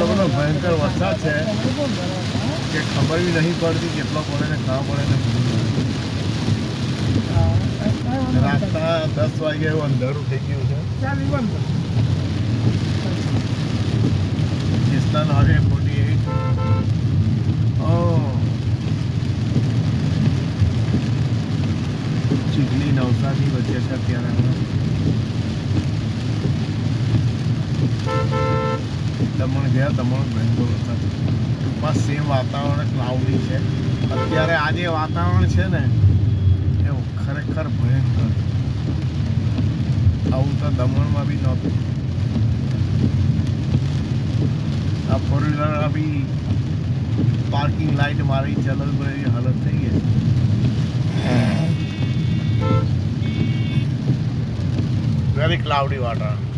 બધો ભયંકર વરસાદ છે કે ખબર બી નહીં પડતી કેટલો પડે ને કાં પડે ને રાતના 10 વાગે એવું અંધારું થઈ ગયું છે. કિસ્તાન હાઈવે 48 ચીખલી નવસારી વચ્ચે છે અત્યારે. દમણ ગયા, દમણ ભયંકર વરસાદ. બસ સેમ વાતાવરણ ક્લાઉડી છે અત્યારે. આજે વાતાવરણ છે ને એવું ખરેખર ભયંકર. આવું તો દમણમાં બી નહોતું. આ ફોર વ્હીલર બી પાર્કિંગ લાઇટ મારી ચલો એવી હાલત થઈ ગઈ. વેરી ક્લાઉડી વાતાવરણ.